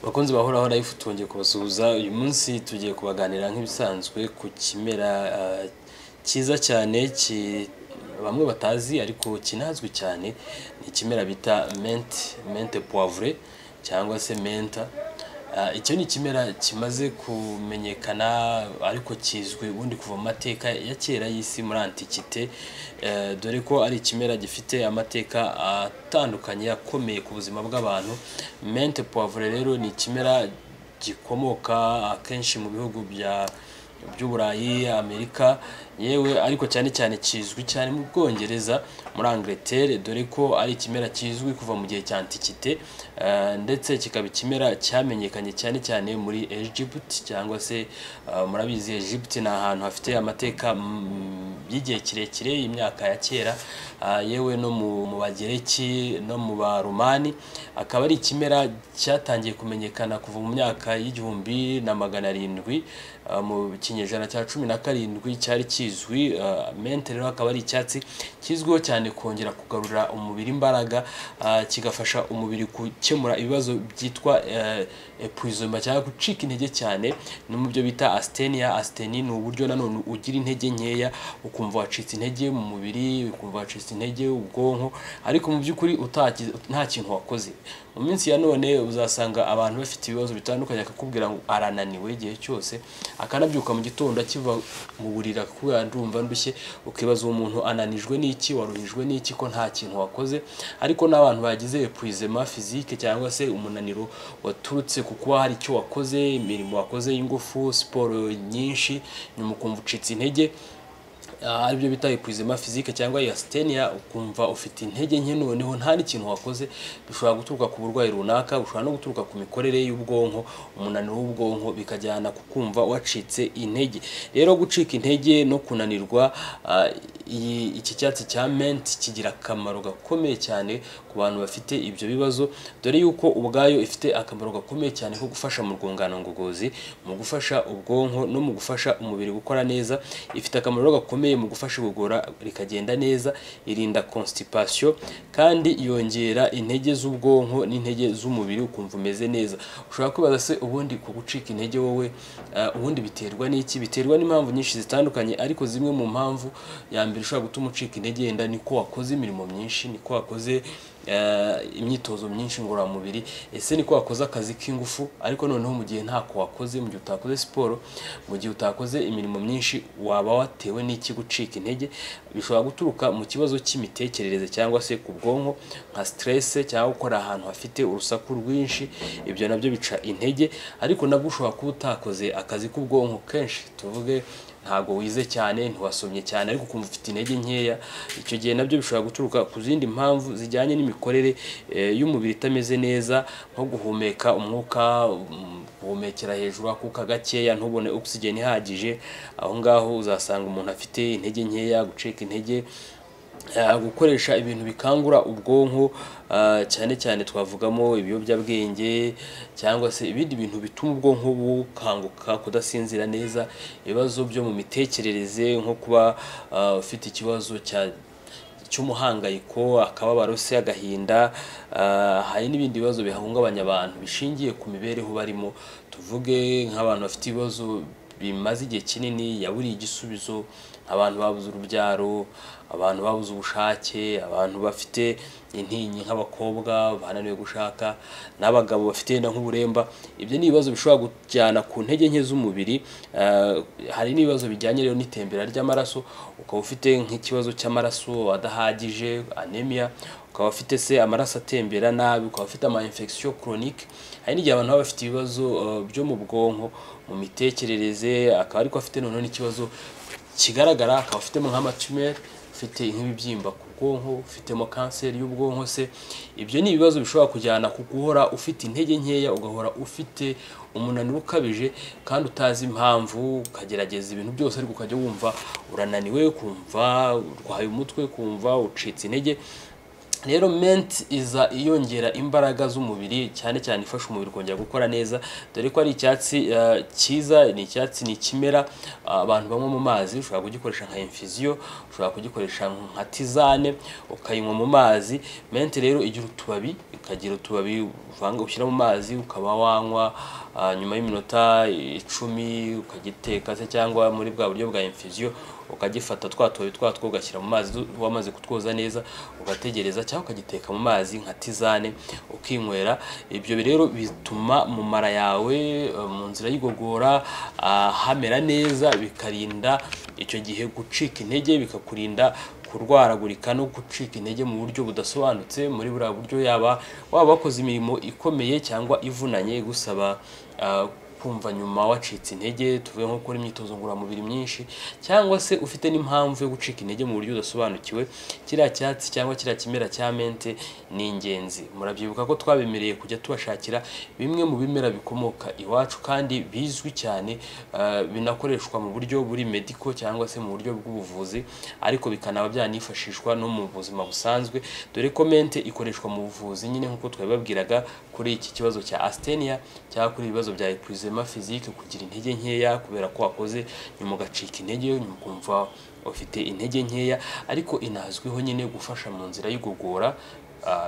Bakunzi bahoraho life twongeye kubasuhuza uyu munsi tugiye kubaganira nk'ibisanzwe ku kimera cyiza cyane bamwe batazi ariko kinazwi cyane ni ikimera bita menthe poivre cyangwa se menta. Icyo ni ikimera kimaze kumenyekana ariko kizwi ubundi kuva mu mateka ya kera y'isi muri antiquité, dore ko ari ikimera gifite amateka atandukanye akomeye ku buzima bw'abantu. Menthe poivre rero ni ikimera gikomoka akenshi mu bihugu by'Uburayi, Amerika, yewe ariko cyane cyane kizwi cyane mu Bwongereza, muri Angleterre, dore ko ari ikimera kizwi kuva mu gihe cya antiquité, ndetse kikaba ikimera cyamenyekanye cyane cyane muri Egypt cyangwa se murabizi Egypt ni ahantu hafite amateka y'igihe kirekire y'imyaka ya kera, yewe no mu Bagereki no mu Baromani. Akaba ari ikimera cyatangiye kumenyekana kuva mu myaka y'1700 mu kinyejana cya 17 cyari kizwi. Menthe rero akaba ari icyatsi kizwiho cyane kongera kugarura umubiri imbaraga, kigafasha umubiri gukemura ibibazo byitwa épuisement cyangwa gucika intege cyane, no mu byo bita asthenia. Asthenia ni uburyo nanone ugira intege nkeya, ukumva wacitse intege mu mubiri, ukumva wacitse intege ubwonko, ariko mu by'ukuri nta kintu wakoze. Mu minsi ya none uzasanga abantu bafite ibibazo bitandukanye, akakubwira ngo arananiwe igihe cyose, akanabyuka mu gitondo akiva mu burira kuko ndumva ndushye, ukibaza umuntu ananijwe n'iki, waruhijwe n'iki ko nta kintu wakoze. Ariko n'abantu bagize épuisement physique cyangwa se umunaniro waturutse kuko hari icyo wakoze, imirimo wakoze y'ingufu, siporo nyinshi, nyuma ukumva ucitse intege, aribyo bita épuisement physique cyangwa asthenia, ukumva ufite intege nke noneho nta n'ikintu wakoze. Bishobora guturuka ku burwayi runaka, bishobora no guturuka ku mikorere y'ubwonko, umunaniro w'ubwonko, bikajyana kukumva wacitse intege. Rero gucika intege no kunanirwa, iki cyatsi cya menthe kigira akamaro gakomeye cyane ku bantu bafite ibyo bibazo, dore yuko ubwayo ifite akamaro gakomeye cyane ko gufasha mu rwungano ngogozi, mu gufasha ubwonko no mu gufasha umubiri gukora neza. Ifite akamaro gakomeye mu gufasha igogora rikagenda neza, irinda constipation, kandi yongera intege z'ubwonko n'intege z'umubiri, ukumva umeze neza. Ushobora kwibaza se ubundi ku gucika intege wowe ubundi biterwa n'iki? Biterwa n'impamvu nyinshi zitandukanye, ariko zimwe mu mpamvu ya mbere ushobora gutuma ucika intege yenda niko wakoze imirimo myinshi, niko wakoze imyitozo myinshi ngororamubiri, ese niko wakoze akazi k'ingufu, ariko noneho mu gihe ntako wakoze, mu gihe utakoze siporo, mu gihe utakoze imirimo myinshi, waba watewe n'iki gucika intege? Bishobora guturuka mu kibazo cy'imitekerereze cyangwa se ku bwonko, nka stress cyangwa gukora ahantu hafite urusaku rwinshi, ibyo nabyo bica intege. Ariko nabwo ushobora kuba utakoze akazi k'ubwonko kenshi, tuvuge ntabwo wize cyane, ntiwasomye cyane, ariko ukumva ufite intege nkeya. Icyo gihe nabyo bishobora guturuka ku zindi mpamvu zijyanye n'imikorere y'umubiri itameze neza, nko guhumeka umwuka, guhumekera hejuru akuka gakeya, ntubone oxygen ihagije. Aho ngaho uzasanga umuntu afite intege nkeya, gucika intege, gukoresha ibintu bikangura ubwonko, cyane cyane twavugamo ibiyobyabwenge cyangwa se ibindi bintu bituma ubwonko bukanguka, kudasinzira neza, ibibazo byo mu mitekerereze nko kuba ufite ikibazo cy'umuhangayiko, akababaro se, agahinda. Hari n'ibindi bibazo bihungabanya abantu bishingiye ku mibereho barimo, tuvuge nk'abantu bafite ibibazo bimaze igihe kinini yaburiye igisubizo, abantu babuze urubyaro, abantu babuze ubushake, abantu bafite intinyi nk'abakobwa bananiwe gushaka, n'abagabo bafite yenda nk'uburemba. Ibyo ni ibibazo bishobora kujyana ku ntege nke z'umubiri. Hari n'ibibazo bijyanye rero n'itembera ry'amaraso, ukaba ufite nk'ikibazo cy'amaraso adahagije, anemia, ukaba ufite se amaraso atembera nabi, ukaba ufite ama infection chronique. Hari n'igihe abantu baba bafite ibibazo byo mu bwonko, mu mitekerereze, akaba ariko afite noneho n'ikibazo kigaragara, akaba afitemo nk'amatumeur, ufite nk'ibibyimba ku bwonko, ufitemo kanseri y'ubwonko se. Ibyo ni ibibazo bishobora kujyana ku guhora ufite intege nkeya, ugahora ufite umunaniro ukabije kandi utazi impamvu, ukagerageza ibintu byose ariko ukajya wumva urananiwe, kumva urwaye umutwe, kumva ucitse intege. Rero mint iza iyongera imbaraga z'umubiri, cyane cyane ifasha umubiri kongera gukora neza, dore ko ari icyatsi cyiza, ni icyatsi ni kimera abantu banywa mu mazi. Ushobora kugikoresha nka infusion, ushobora kugikoresha nka tisane ukayinywa mu mazi. Mint rero igira utubabi, ikagira utubabi uvanga ushyira mu mazi ukaba wanywa nyuma y'iminota 10 ukagiteka se cyangwa muri bwa buryo bwa infusion ukagifata twatubabi twatwo ugashyira mu mazi wamaze kutwoza neza ugategereza, cyangwa ukagiteka mu mazi nka tisane ukinywera. Ibyo rero bituma mu mara yawe mu nzira y'igogora hamera neza, bikarinda icyo gihe gucika intege, bikakurinda kurwaragurika no gucika intege mu buryo budasobanutse. Muri buriya buryo waba wakoze imirimo ikomeye cyangwa ivunanye igusaba kumva nyuma wacitse intege, tuvuye nko gukora imyitozo ngororamubiri myinshi, cyangwa se ufite n'impamvu yo gucika intege mu buryo udasobanukiwe, kiriya cyatsi cyangwa kiriya kimera cya mente ni ingenzi. Murabyibuka ko twabemereye kujya tubashakira bimwe mu bimera bikomoka iwacu kandi bizwi cyane, binakoreshwa mu buryo buri medical cyangwa se mu buryo bw'ubuvuzi, ariko bikanaba byanifashishwa no mu buzima busanzwe, dore ko mente ikoreshwa mu buvuzi nyine nk'uko twabibabwiraga kuri iki kibazo cya asthenia cyangwa kuri ibibazo bya épuisement physique, kugira intege nkeya kubera ko wakoze nyuma ugacika intege, ukumva ufite intege nkeya, ariko inazwiho nyine gufasha mu nzira y'igogora.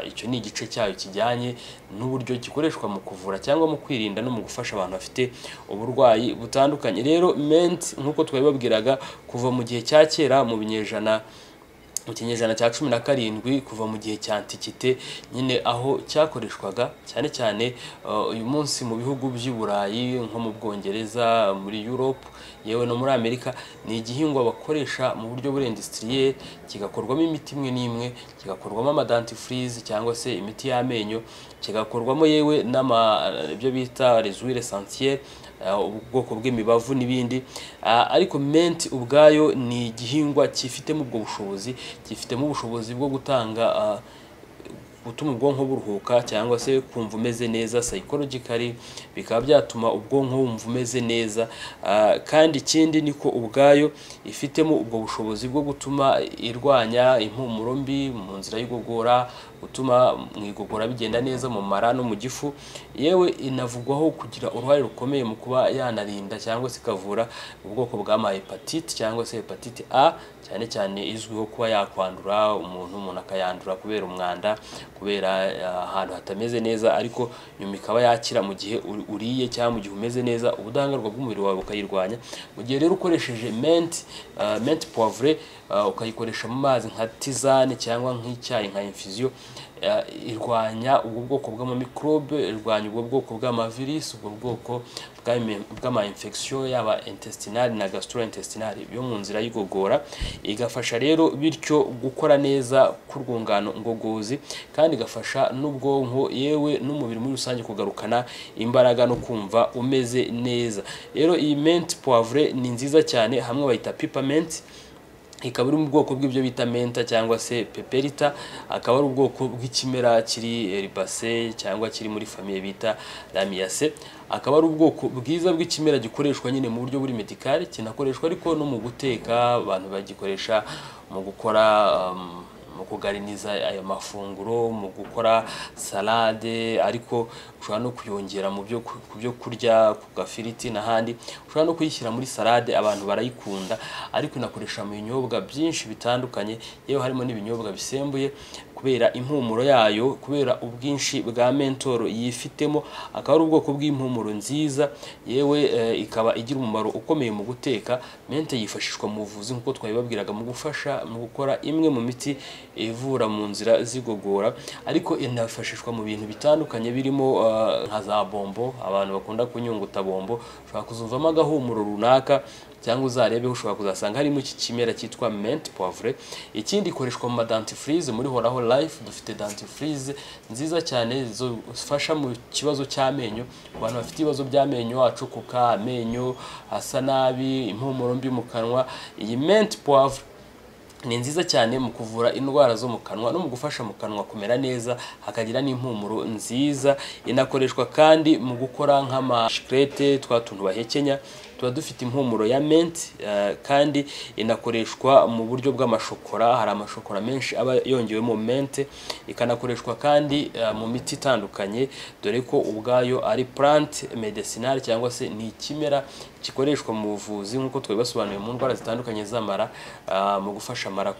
Icyo ni igice cyayo kijyanye n'uburyo gikoreshwa mu kuvura cyangwa mu kwirinda no mu gufasha abantu bafite uburwayi butandukanye. Rero mint nk'uko twabibabwiraga kuva mu gihe cya kera mu binyejana mu kinyejana cya 17 kuva mu gihe cya antikite nyine aho cyakoreshwaga cyane cyane uyu munsi mu bihugu by'i Burayi nko mu Bwongereza, muri Europe, yewe no muri Amerika, ni igihingwa bakoresha mu buryo buri industriel, kigakorwamo imiti imwe n'imwe, kigakorwamo amadentifrice cyangwa se imiti y'amenyo, kigakorwamo yewe ibyo bita les huiles essentielles, ubwoko bw'imibavu n'ibindi. Ariko mint ubwayo ni igihingwa cyifitemo ubwo bushobozi, gifitemo ubushobozi bwo gutanga gutuma ubwonko buruhuka cyangwa se kumva umeze neza psychologically, bikaba byatuma ubwonko wumva umeze neza. Kandi ikindi niko ubwayo ifitemo ubwo bushobozi bwo gutuma irwanya impumuro mbi mu nzira y'igogora, gutuma mu igogora bigenda neza mu mara no mu gifu, yewe inavugwaho kugira uruhare rukomeye mu kuba yanarinda cyangwa se ikavura ubwoko bwa hepatite cyangwa se hepatite A, cyane cyane izwiho kuba yakwandura umuntu akayandura kubera umwanda, kubera ahantu hatameze neza, ariko nyuma ikaba yakira mu gihe uriye cyangwa mu gihe umeze neza, ubudahangarwa bw'umubiri wawe bukayirwanya. Mu gihe rero ukoresheje mint poivre ukayikoresha mu mazi nka tisane cyangwa nk'icyayi nka infusion, irwanya ubwo bwoko bw'amamikrobe, irwanya ubwo bwoko bw'amavirus, ubwo bwoko bw'ama-infection yaba intestinal na gastrointestinal byo mu nzira y'igogora, igafasha rero bityo gukora neza k'urwungano ngogozi, kandi igafasha n'ubwonko yewe n'umubiri muri rusange kugarukana imbaraga no kumva umeze neza. Rero iyi mint poivre ni nziza cyane, hamwe bayita peppermint, ikaba iri mu bwoko bw'ibyo bita menta cyangwa se peperita, akaba ari ubwoko bw'ikimera kiri herbacee cyangwa kiri muri famille bita Lamiaceae, akaba ari ubwoko bwiza bw'ikimera gikoreshwa nyine mu buryo buri medical, kinakoreshwa ariko no mu guteka, abantu bagikoresha mu gukora mu kugariniza ayo mafunguro, mu gukora salade, ariko ushobora no kuyongera mu byo kurya ku gafiriti n'ahandi, ushobora no kuyishyira muri salade, abantu barayikunda, ariko inakoresha mu binyobwa byinshi bitandukanye, yewe harimo n'ibinyobwa bisembuye, kubera impumuro yayo, kubera ubwinshi bwa mentol yifitemo, akaba ari ubwoko bw'impumuro nziza, yewe ikaba igira umumaro ukomeye mu guteka. Mente yifashishwa mu buvuzi nk'uko twabibabwiraga, mu gufasha mu gukora imwe mu miti ivura mu nzira zigogora, ariko inafashishwa mu bintu bitandukanye birimo nka za bombo, abantu bakunda kunyunguta bombo, ushobora kuzuvamo agahumuro runaka, cyangwa uzarebeho ushobora kuzasanga harimo iki kimera cyitwa mint poivre. Ikindi ikoreshwa mu madentifrice, muri Horaho Life dufite dentifrice nziza cyane zifasha mu kibazo cy'amenyo, abantu bafite ibibazo by'amenyo, acukuka, amenyo asa nabi, impumuro mbi mu kanwa. Iyi mint poivre ni nziza cyane mu kuvura indwara zo mu kanwa no mu gufasha mu kanwa kumera neza, hakagira n'impumuro nziza. Inakoreshwa kandi mu gukora nk'amashkrete, twa tuntu bahekenya, tuba dufite impumuro ya mint kandi inakoreshwa mu buryo bw'amashokora. Hari amashokora menshi aba yongewemo mint, ikanakoreshwa kandi mu miti itandukanye, dore ko ubwayo ari plant medicinale cyangwa se ni ikimera gikoreshwa mu buvuzi nk'uko twabibasobanuye mu ndwara zitandukanye z'amara, mu gufasha amara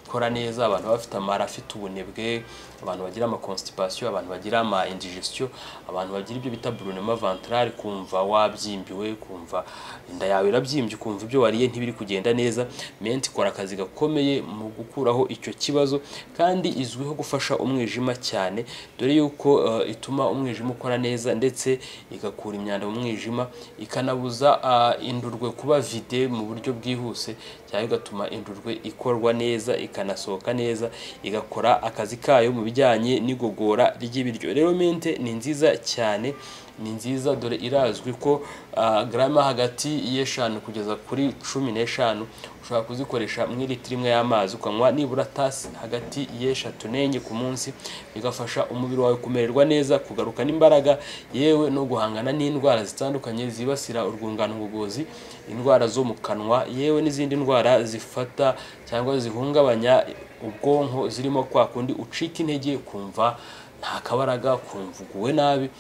kora neza, abantu bafite amara afite ubunebwe, abantu bagira ama constipation, abantu bagira ama indigestion, abantu bagira ibyo bita brûlement ventral, kumva wabyimbiwe, kumva inda yawe irabyimbye, kumva ibyo wariye ntibiri kugenda neza. Mint ikora akazi gakomeye mu gukuraho icyo kibazo kandi izwiho gufasha umwijima cyane, dore yuko ituma umwijima ukora neza ndetse igakura imyanda mu mwijima, ikanabuza indurwe kuba vide mu buryo bwihuse, cyangwa igatuma indurwe ikorwa neza, ikanasohoka neza, igakora akazi kayo mu bijyanye n'igogora ry'ibiryo. Rero mint ni nziza cyane, ni nziza, dore irazwi ko grama hagati y'eshanu kugeza kuri 15 ushobora kuzikoresha mu litiro imwe y'amazi, ukanywa nibura tasi hagati y'eshatu n'enye ku munsi, bigafasha umubiri wawe kumererwa neza, kugaruka n'imbaraga, yewe no guhangana n'indwara zitandukanye zibasira urwungano ngogozi, indwara zo mu kanwa, yewe n'izindi ndwara zifata cyangwa zihungabanya ubwonko, zirimo kwa kundi ucika intege, kumva nta kabaraga, kumva uguwe nabi,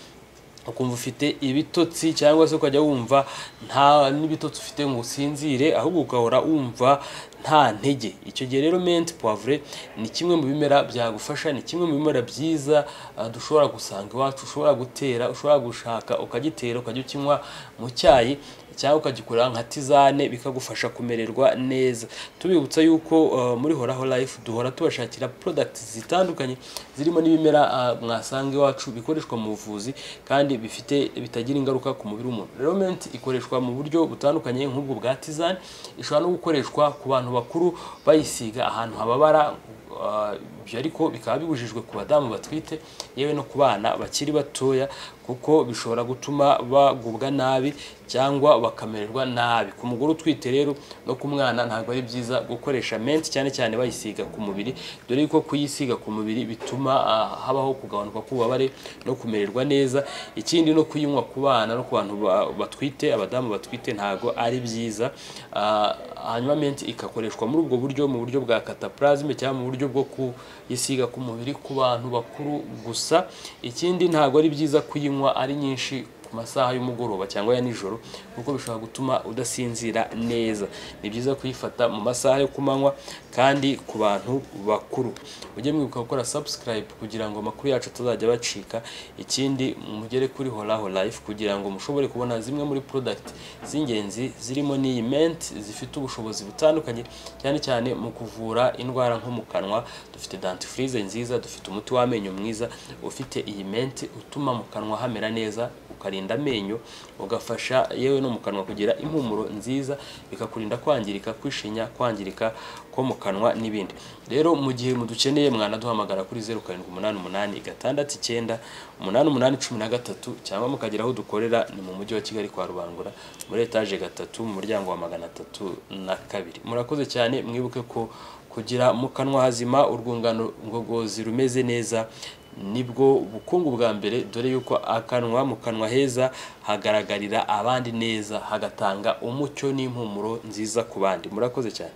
ukumva ufite ibitotsi, cyangwa se ukajya wumva nta n'ibitotsi ufite ngo usinzire, ahubwo ugahora wumva nta ntege. Icyo gihe rero mint poivre ni kimwe mu bimera byagufasha, ni kimwe mu bimera byiza dushobora gusanga iwacu, ushobora gutera, ushobora gushaka ukagitera, ukajya ukinywa mu cyayi cyangwa ukagikorera nka tizane, bikagufasha kumererwa neza. Tubibutsa yuko muri Horaho Life duhora tubashakira products zitandukanye zirimo n'ibimera mwasanga iwacu bikoreshwa mu buvuzi kandi bitagira ingaruka ku mubiri w'umuntu. Rero mint ikoreshwa mu buryo butandukanye nk'ubwo bwa tizane, ishobora no gukoreshwa ku bantu bakuru bayisiga ahantu hababara, ibyo ariko bikaba bibujijwe ku badamu batwite, yewe no ku bana bakiri batoya, kuko bishobora gutuma bagubwa nabi cyangwa bakamererwa nabi. Ku mugore utwite rero no ku mwana ntabwo ari byiza gukoresha mint, cyane cyane bayisiga ku mubiri, dore ko kuyisiga ku mubiri bituma habaho kugabanuka k'ububabare no kumererwa neza. Ikindi no kuyinywa ku bana no ku bantu batwite, abadamu batwite, ntabwo ari byiza. Hanyuma mint ikakoreshwa muri ubwo buryo, mu buryo bwa cataplasme cyangwa mu buryo bwo kuyisiga ku mubiri ku bantu bakuru gusa. Ikindi ntabwo ari byiza kuyinywa ari nyinshi ku masaha y'umugoroba cyangwa ya nijoro, kuko bishobora gutuma udasinzira neza. Ni byiza kuyifata mu masaha yo kumanywa kandi ku bantu bakuru. Ujye mwibuka gukora subscribe kugira ngo amakuru yacu atazajya bacika. Ikindi mugere kuri Horaho Life kugira ngo mushobore kubona zimwe muri product z'ingenzi zirimo n'iyi mint, zifite ubushobozi butandukanye cyane cyane mu kuvura indwara nko mu kanwa. Dufite dentifrice nziza, dufite umuti w'amenyo mwiza ufite iyi mint utuma mu kanwa hamera neza, ukarinda amenyo, ugafasha yewe no mu kanwa kugira impumuro nziza, bikakurinda kwangirika kwishinya, kwangirika ko mu kanwa n'ibindi. Rero mu gihe mudukeneye mwanaduhamagara kuri 0788968813 cyangwa mukagera aho dukorera, ni mu mujyi wa Kigali kwa Rubangura muri etage 3 mu muryango wa 302. Murakoze cyane, mwibuke ko kugira mu kanwa hazima, urwungano ngogozi rumeze neza, nibwo bukungu bwa mbere, dore yuko akanwa mu kanwa heza hagaragarira abandi neza, hagatanga umucyo n'impumuro nziza ku bandi. Murakoze cyane.